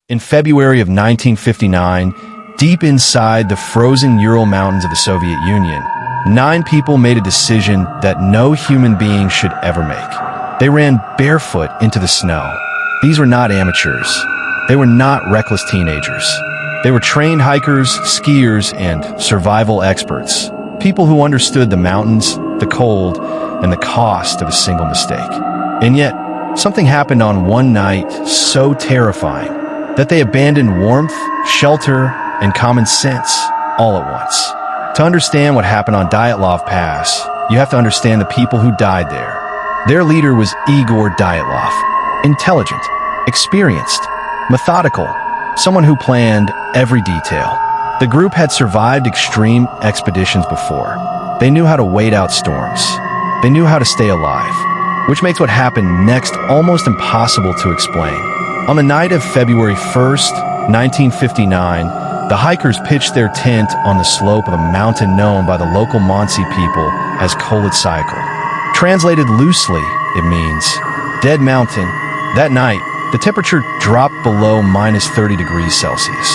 In February of 1959, deep inside the frozen Ural Mountains of the Soviet Union, 9 people made a decision that no human being should ever make. They ran barefoot into the snow. These were not amateurs. They were not reckless teenagers. They were trained hikers, skiers, and survival experts. People who understood the mountains, the cold, and the cost of a single mistake. And yet, something happened on one night so terrifying that they abandoned warmth, shelter, and common sense all at once. To understand what happened on Dyatlov Pass, you have to understand the people who died there. Their leader was Igor Dyatlov. Intelligent, experienced, methodical, someone who planned every detail. The group had survived extreme expeditions before. They knew how to wait out storms. They knew how to stay alive, which makes what happened next almost impossible to explain. On the night of February 1st, 1959, the hikers pitched their tent on the slope of a mountain known by the local Mansi people as Kolitsyakal. Translated loosely, it means Dead Mountain. That night, the temperature dropped below minus 30 degrees Celsius.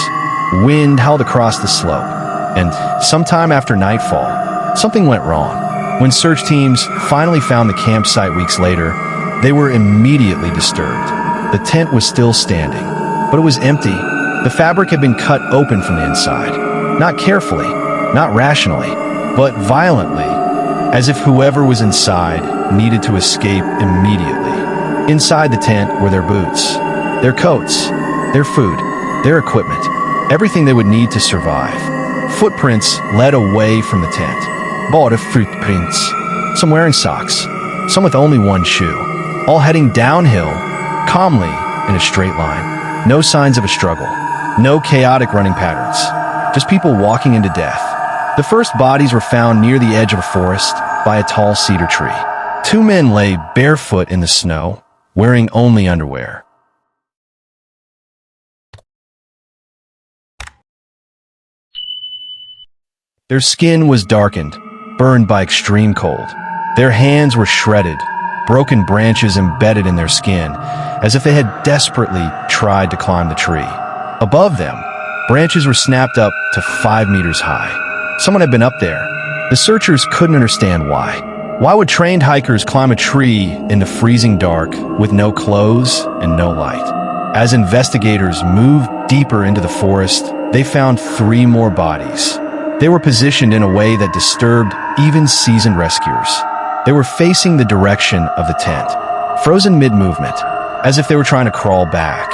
Wind howled across the slope, and sometime after nightfall, something went wrong. When search teams finally found the campsite weeks later, they were immediately disturbed. The tent was still standing, but it was empty. The fabric had been cut open from the inside, not carefully, not rationally, but violently, as if whoever was inside needed to escape immediately. Inside the tent were their boots, their coats, their food, their equipment, everything they would need to survive. Footprints led away from the tent. Bara footprints. Some wearing socks, some with only one shoe, all heading downhill, calmly in a straight line. No signs of a struggle, no chaotic running patterns, just people walking into death. The first bodies were found near the edge of a forest by a tall cedar tree. 2 men lay barefoot in the snow, wearing only underwear. Their skin was darkened, burned by extreme cold. Their hands were shredded, broken branches embedded in their skin, as if they had desperately tried to climb the tree. Above them, branches were snapped up to 5 meters high. Someone had been up there. The searchers couldn't understand why. Why would trained hikers climb a tree in the freezing dark with no clothes and no light? As investigators moved deeper into the forest, they found 3 more bodies. They were positioned in a way that disturbed even seasoned rescuers. They were facing the direction of the tent, frozen mid-movement, as if they were trying to crawl back,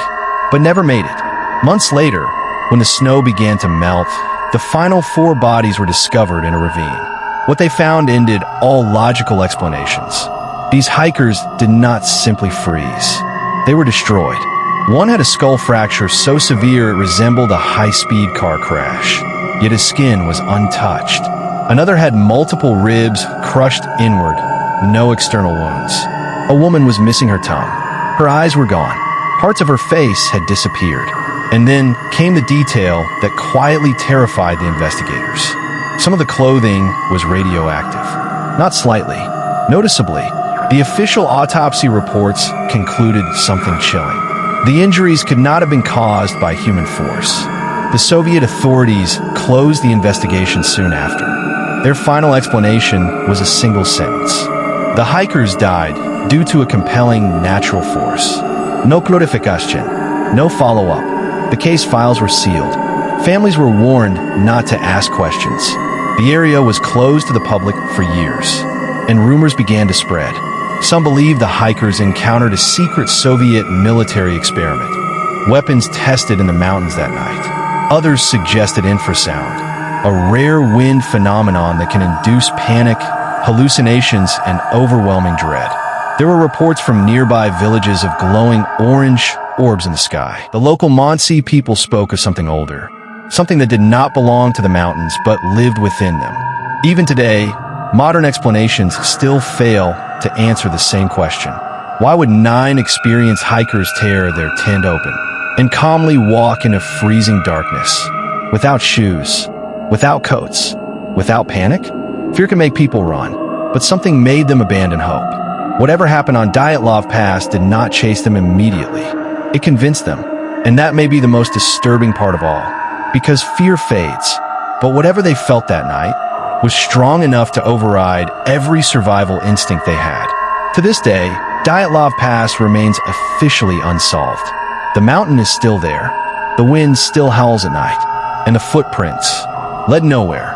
but never made it. Months later, when the snow began to melt, the final 4 bodies were discovered in a ravine. What they found ended all logical explanations. These hikers did not simply freeze. They were destroyed. One had a skull fracture so severe it resembled a high-speed car crash, yet his skin was untouched. Another had multiple ribs crushed inward, no external wounds. A woman was missing her tongue. Her eyes were gone. Parts of her face had disappeared. And then came the detail that quietly terrified the investigators. Some of the clothing was radioactive. Not slightly, noticeably. The official autopsy reports concluded something chilling. The injuries could not have been caused by human force. The Soviet authorities closed the investigation soon after. Their final explanation was a single sentence. The hikers died due to a compelling natural force. No clarification, no follow-up. The case files were sealed. Families were warned not to ask questions. The area was closed to the public for years, and rumors began to spread. Some believed the hikers encountered a secret Soviet military experiment, weapons tested in the mountains that night. Others suggested infrasound, a rare wind phenomenon that can induce panic, hallucinations, and overwhelming dread. There were reports from nearby villages of glowing orange orbs in the sky. The local Mansi people spoke of something older, something that did not belong to the mountains but lived within them. Even today, modern explanations still fail to answer the same question. Why would 9 experienced hikers tear their tent open and calmly walk into freezing darkness, without shoes, without coats, without panic? Fear can make people run, but something made them abandon hope. Whatever happened on Dyatlov Pass did not chase them immediately. It convinced them. And that may be the most disturbing part of all, because fear fades, but whatever they felt that night was strong enough to override every survival instinct they had. To this day, Dyatlov Pass remains officially unsolved. The mountain is still there, the wind still howls at night, and the footprints led nowhere.